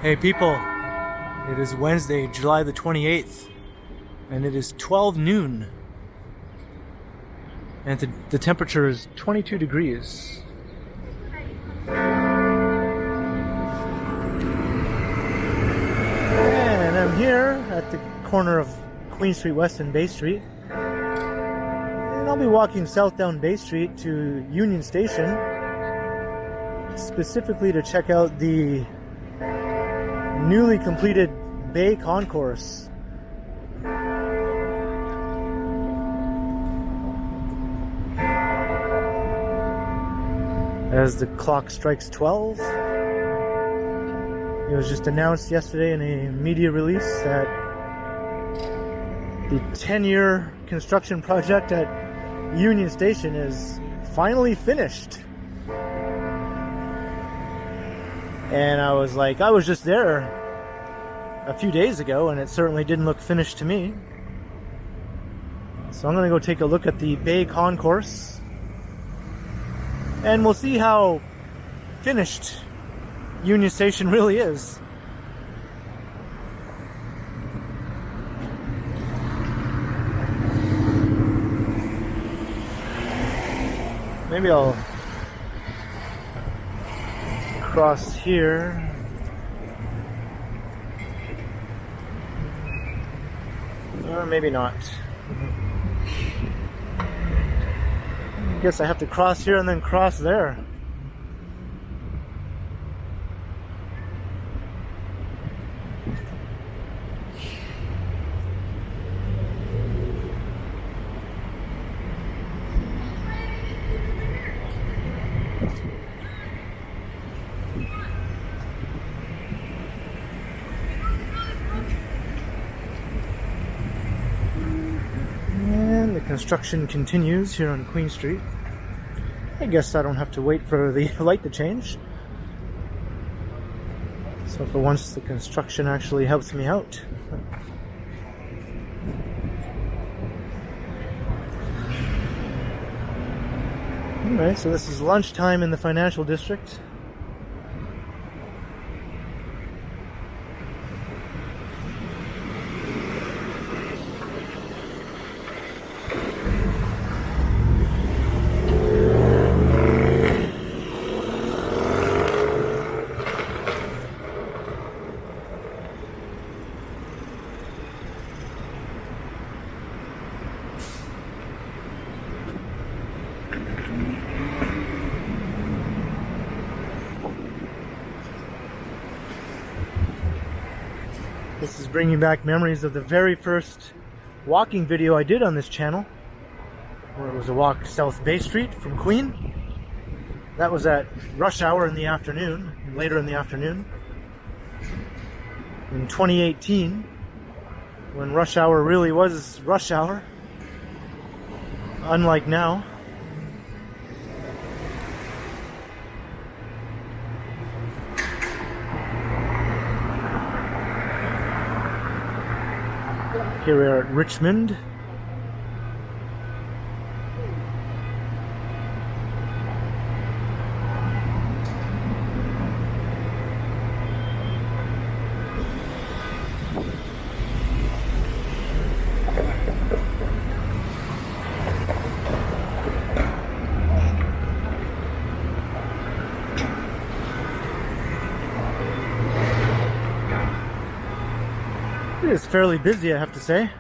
Hey people, it is Wednesday, July the 28th, and it is 12 noon, and the temperature is 22 degrees. And I'm here at the corner of Queen Street West and Bay Street, and I'll be walking south down Bay Street to Union Station, specifically to check out the newly completed Bay Concourse. As the clock strikes 12, it was just announced yesterday in a media release that the 10-year construction project at Union Station is finally finished. And I was like, I was just there a few days ago and it certainly didn't look finished to me. So I'm going to go take a look at the Bay Concourse and we'll see how finished Union Station really is. Maybe I'll cross here. Or maybe not. I guess I have to cross here and then cross there. Construction continues here on Queen Street. I guess I don't have to wait for the light to change. So for once the construction actually helps me out. Alright, so this is lunchtime in the financial district. This is bringing back memories of the very first walking video I did on this channel, where it was a walk South Bay Street from Queen. That was at rush hour in the afternoon, later in the afternoon. In 2018, when rush hour really was rush hour, unlike now. Here we are at Richmond. It is fairly busy, I have to say.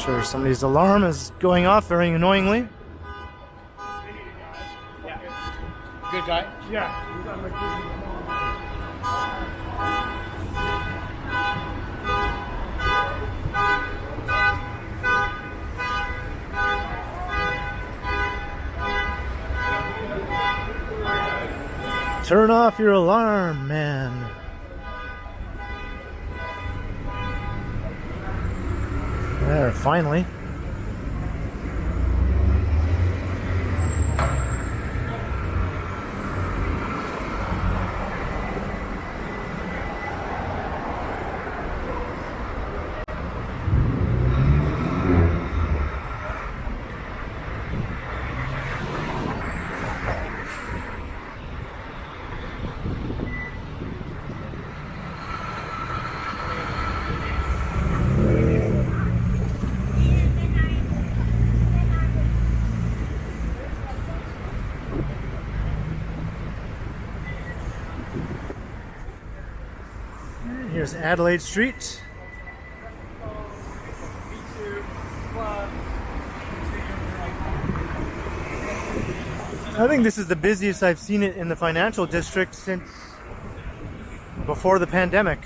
Sure, somebody's alarm is going off very annoyingly. Good guy? Yeah. Turn off your alarm, man. There, finally. Here's Adelaide Street. I think this is the busiest I've seen it in the financial district since before the pandemic.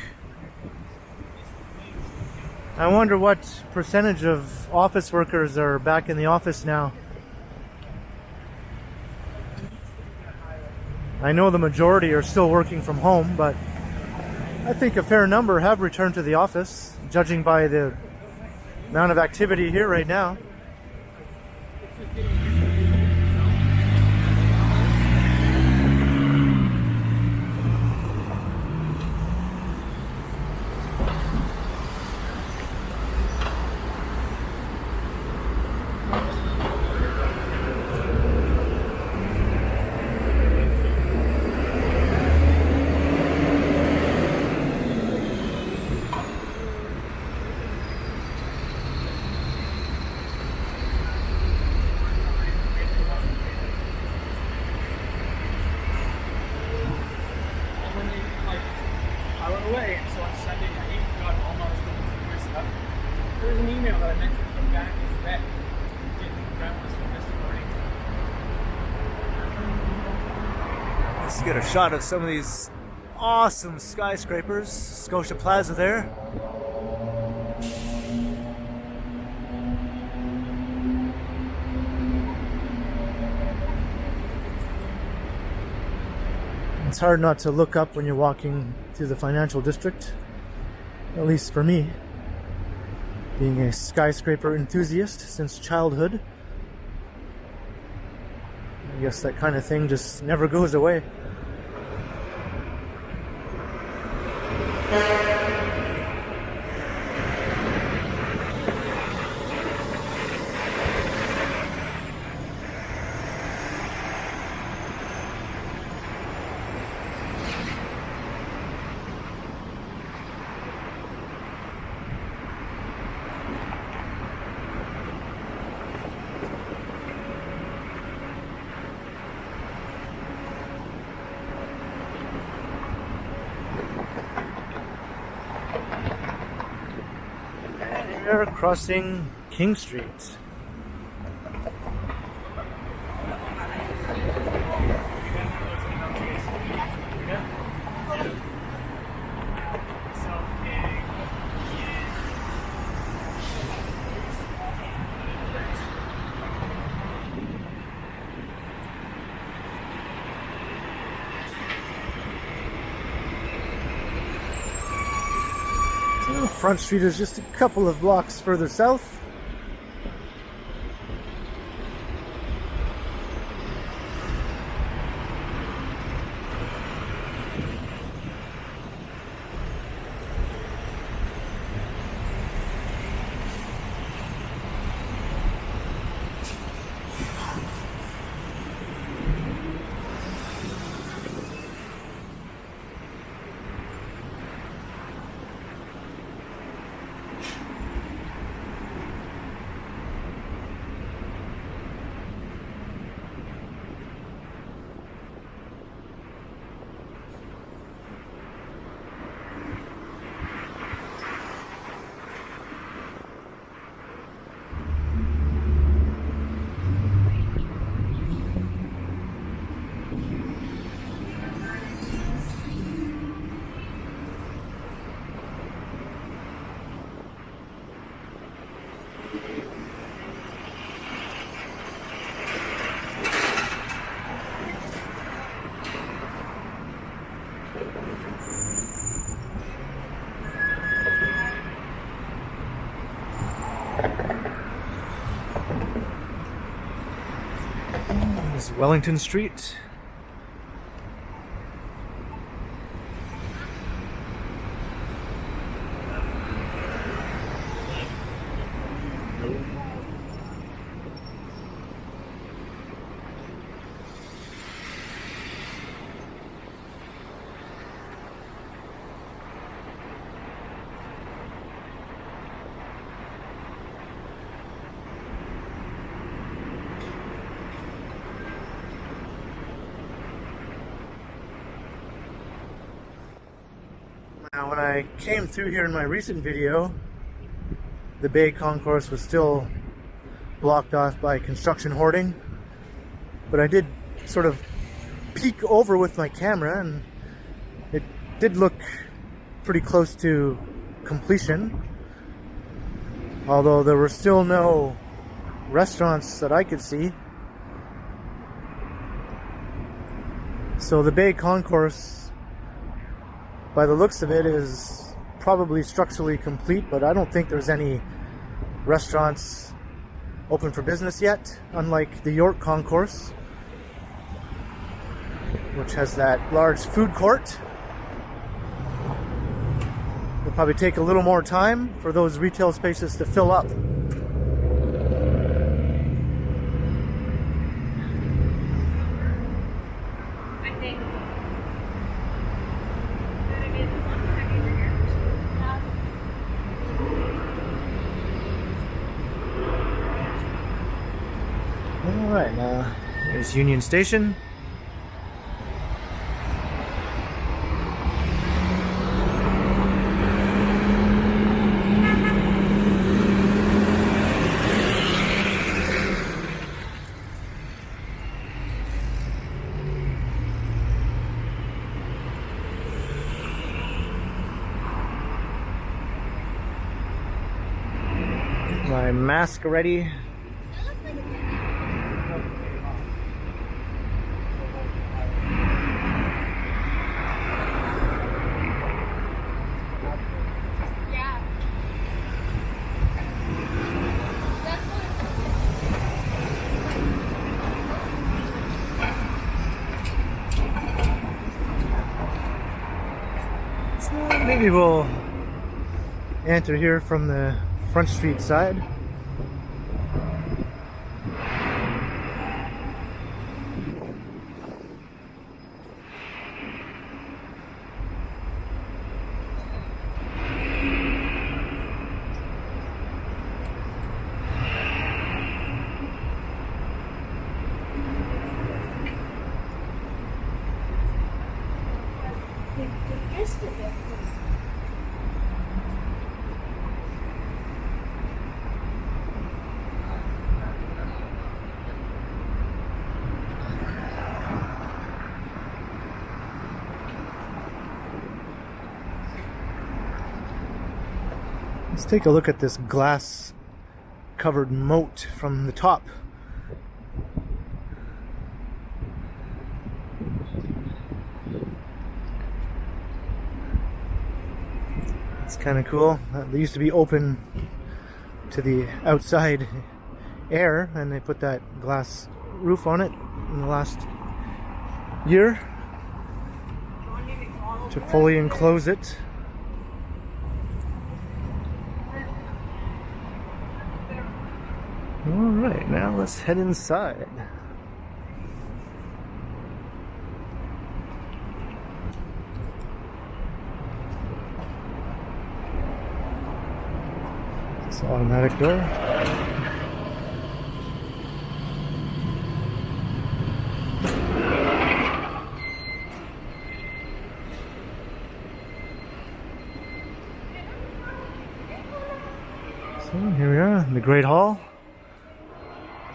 I wonder what percentage of office workers are back in the office now. I know the majority are still working from home, but I think a fair number have returned to the office, judging by the amount of activity here right now. There's an email that I meant to come back is that didn't grab this one this morning. Let's get a shot of some of these awesome skyscrapers. Scotia Plaza there. It's hard not to look up when you're walking through the financial district, at least for me, being a skyscraper enthusiast since childhood. I guess that kind of thing just never goes away. We're crossing King Street. Front Street is just a couple of blocks further south. This is Wellington Street. Now, when I came through here in my recent video, the Bay Concourse was still blocked off by construction hoarding, but I did sort of peek over with my camera and it did look pretty close to completion, although there were still no restaurants that I could see. So the Bay Concourse, by the looks of it, is probably structurally complete, but I don't think there's any restaurants open for business yet, unlike the York Concourse, which has that large food court. It'll probably take a little more time for those retail spaces to fill up. Alright, now here's Union Station. Get my mask ready. Maybe we'll enter here from the Front Street side. Let's take a look at this glass covered moat from the top. It's kind of cool. They used to be open to the outside air, and they put that glass roof on it in the last year to fully enclose it. Alright, now let's head inside. It's an automatic door. So here we are in the Great Hall.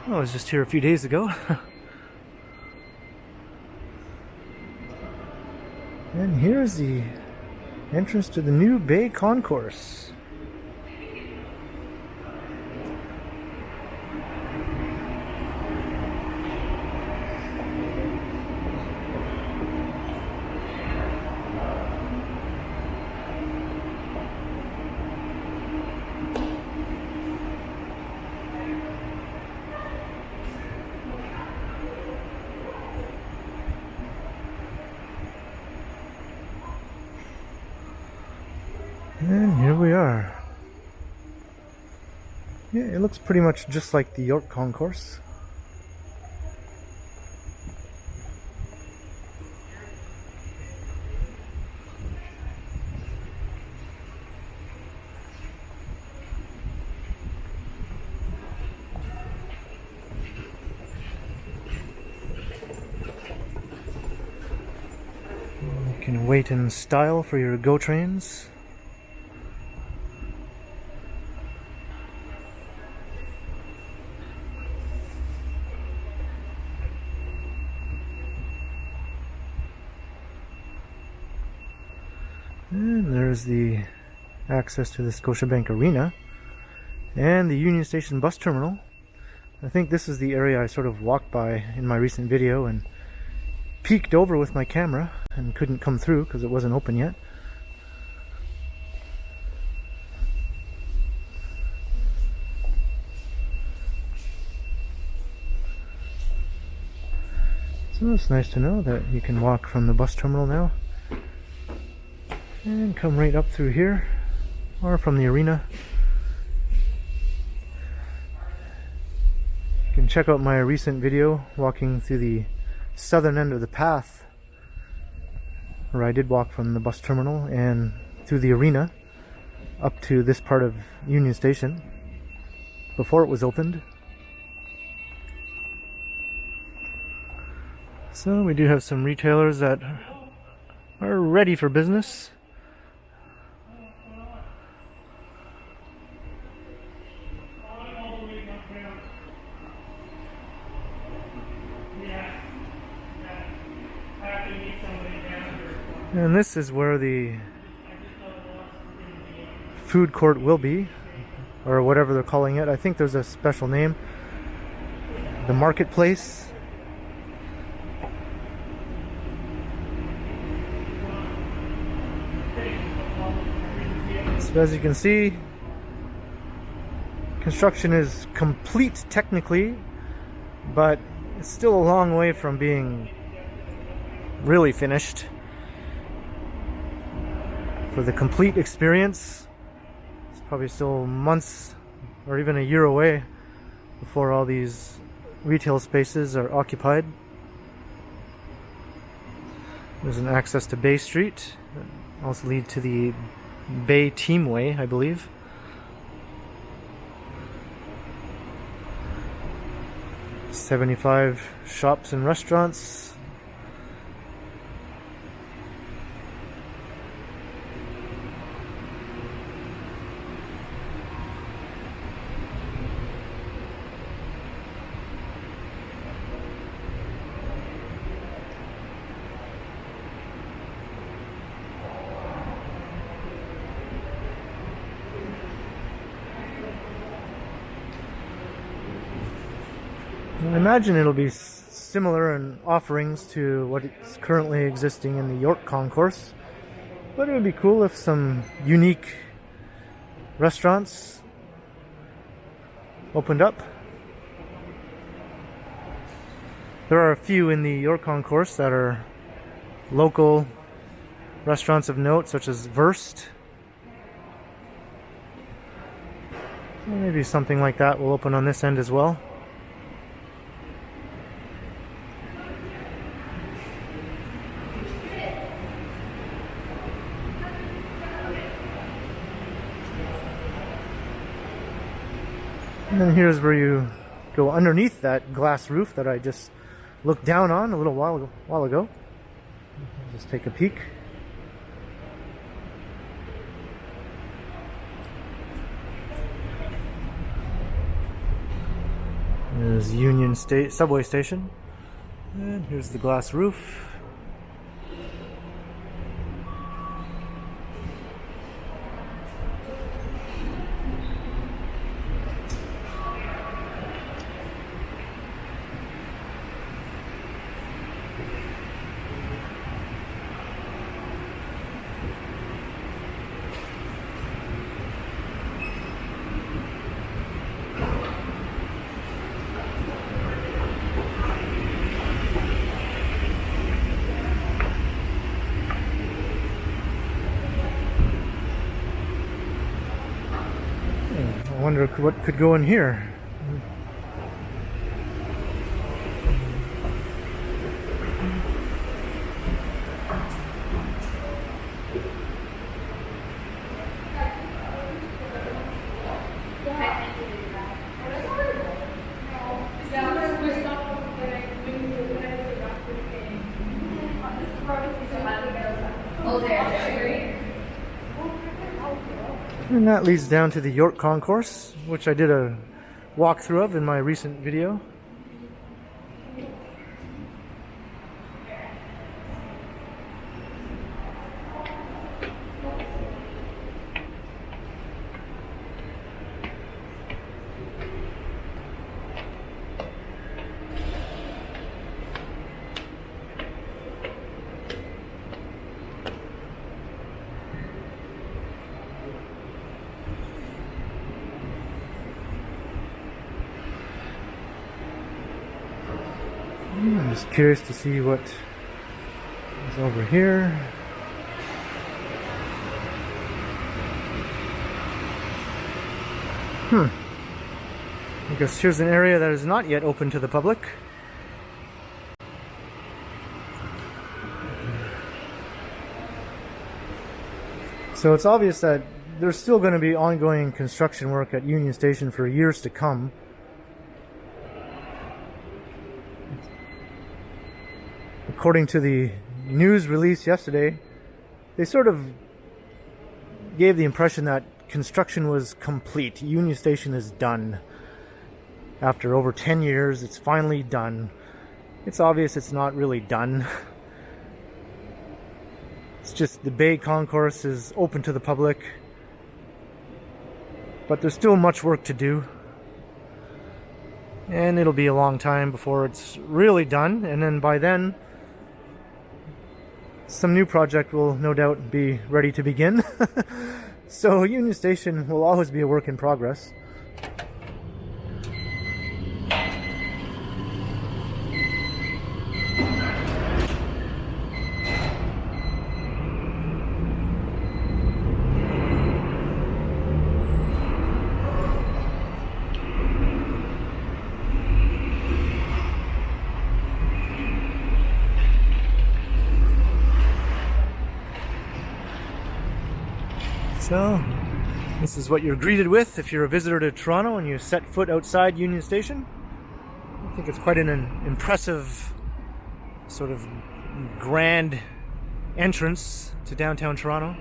Oh, I was just here a few days ago. And here's the entrance to the new Bay Concourse. Yeah, it looks pretty much just like the Yonge Concourse. You can wait in style for your GO trains. And there's the access to the Scotiabank Arena and the Union Station bus terminal. I think this is the area I sort of walked by in my recent video and peeked over with my camera and couldn't come through because it wasn't open yet. So it's nice to know that you can walk from the bus terminal now and come right up through here, or from the arena. You can check out my recent video walking through the southern end of the path, where I did walk from the bus terminal and through the arena up to this part of Union Station before it was opened. So we do have some retailers that are ready for business. And this is where the food court will be, or whatever they're calling it. I think there's a special name. The marketplace. So as you can see, construction is complete technically, but it's still a long way from being really finished. For the complete experience, it's probably still months or even a year away before all these retail spaces are occupied. There's an access to Bay Street, also lead to the Bay Teamway, I believe. "75 shops and restaurants. I imagine it'll be similar in offerings to what is currently existing in the Yonge Concourse, but it would be cool if some unique restaurants opened up. There are a few in the Yonge Concourse that are local restaurants of note, such as Verst. Maybe something like that will open on this end as well. And then here's where you go underneath that glass roof that I just looked down on a little while ago. Just take a peek. There's Union State subway station, and here's the glass roof. I wonder what could go in here. And that leads down to the Yonge Concourse, which I did a walkthrough of in my recent video. I'm just curious to see what is over here. I guess here's an area that is not yet open to the public. So it's obvious that there's still going to be ongoing construction work at Union Station for years to come. According to the news release yesterday, they sort of gave the impression that construction was complete. Union Station is done. After over 10 years, it's finally done. It's obvious it's not really done. It's just the Bay Concourse is open to the public, but there's still much work to do. And it'll be a long time before it's really done, and then by then, some new project will no doubt be ready to begin. So Union Station will always be a work in progress. So, this is what you're greeted with if you're a visitor to Toronto and you set foot outside Union Station. I think it's quite an impressive, sort of grand entrance to downtown Toronto.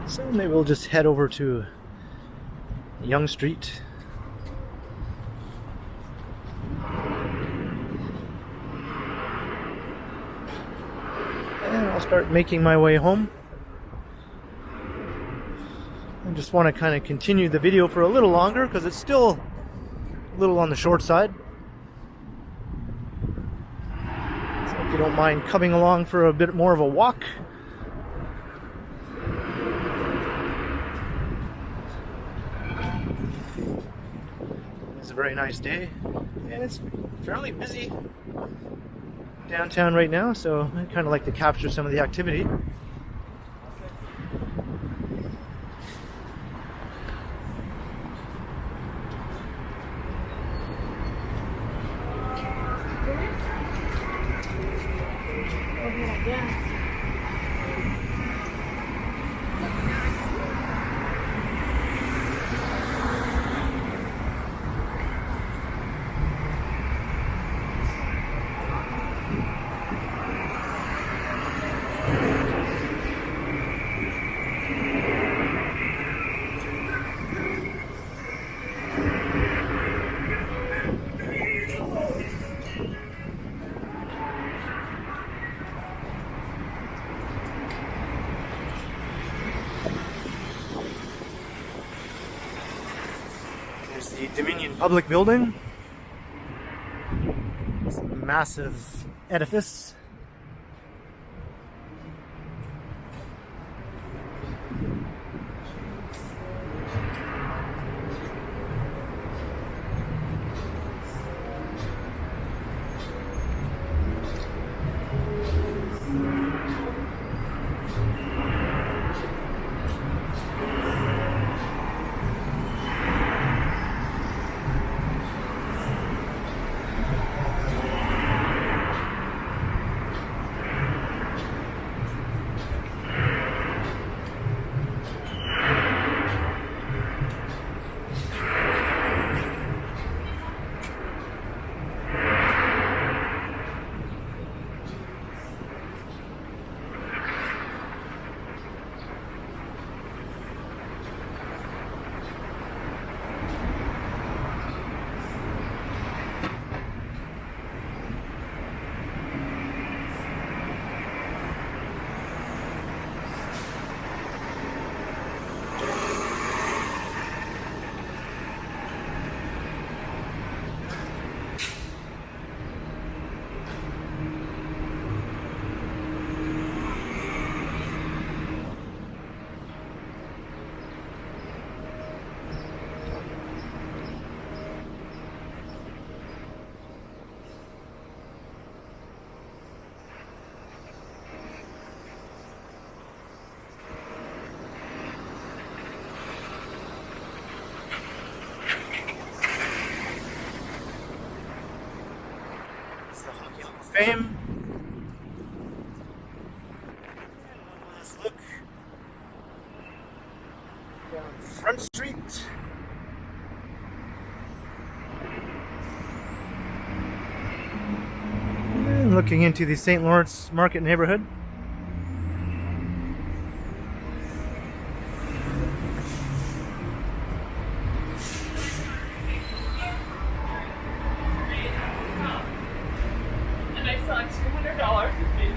So maybe we'll just head over to Yonge Street. And I'll start making my way home. I just want to kind of continue the video for a little longer because it's still a little on the short side. So if you don't mind coming along for a bit more of a walk. It's a very nice day, and it's fairly busy downtown right now, so I kind of like to capture some of the activity. There's the Dominion Public Building. It's a massive edifice. Fame. One last look down Front Street. And looking into the St. Lawrence Market neighborhood. And I saw $200 basically.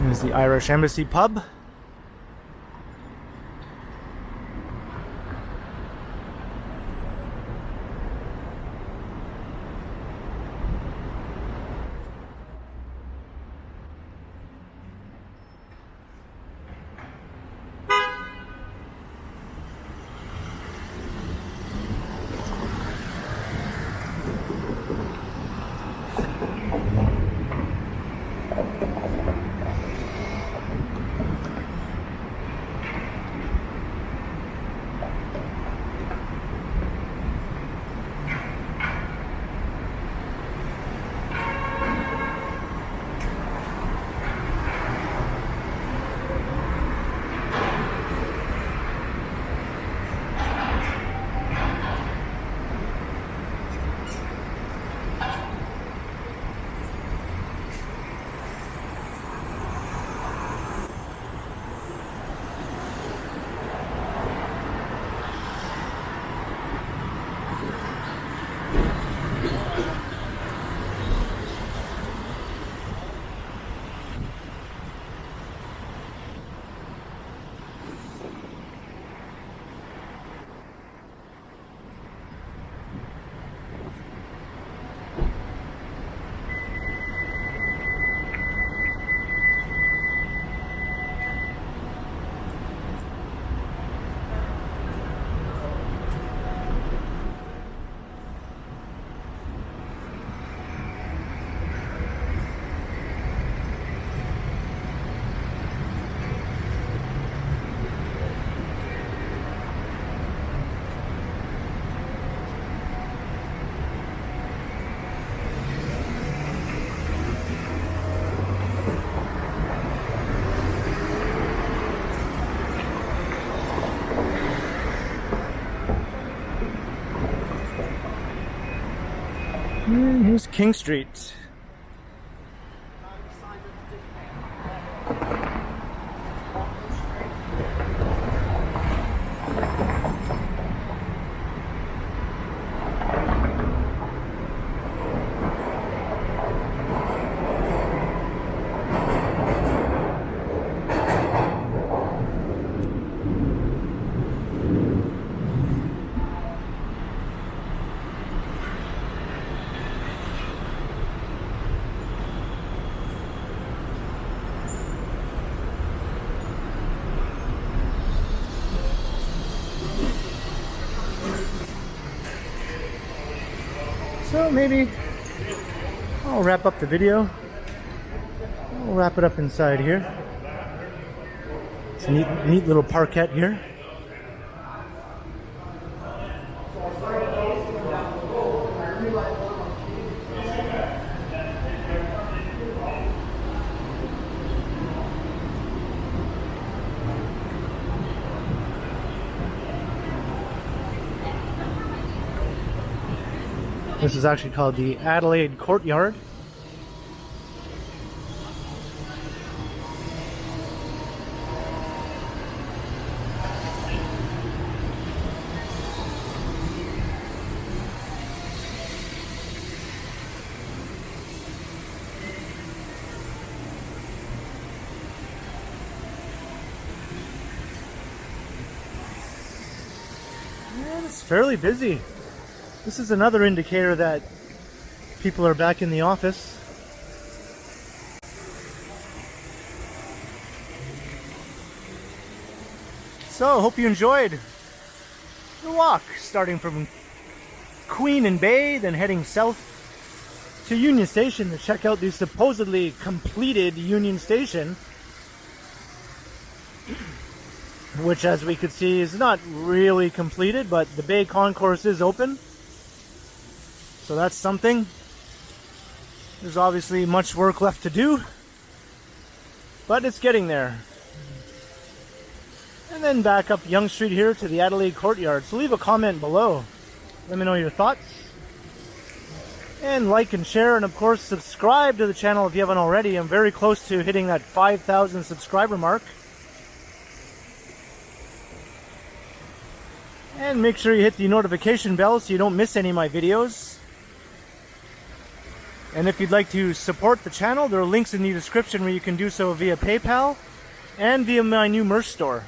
There's the Irish Embassy pub. And here's King Street. So maybe I'll wrap up the video. We'll wrap it up inside here. It's a neat little parkette here. This is actually called the Adelaide Courtyard. And it's fairly busy. This is another indicator that people are back in the office. So, I hope you enjoyed the walk, starting from Queen and Bay, then heading south to Union Station to check out the supposedly completed Union Station, which, as we could see, is not really completed, but the Bay Concourse is open. So that's something. There's obviously much work left to do, but it's getting there. And then back up Yonge Street here to the Adelaide Courtyard. So leave a comment below. Let me know your thoughts. And like and share, and of course subscribe to the channel if you haven't already. I'm very close to hitting that 5,000 subscriber mark. And make sure you hit the notification bell so you don't miss any of my videos. And if you'd like to support the channel, there are links in the description where you can do so via PayPal and via my new merch store.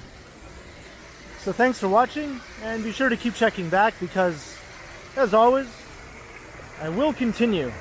So thanks for watching, and be sure to keep checking back because, as always, I will continue.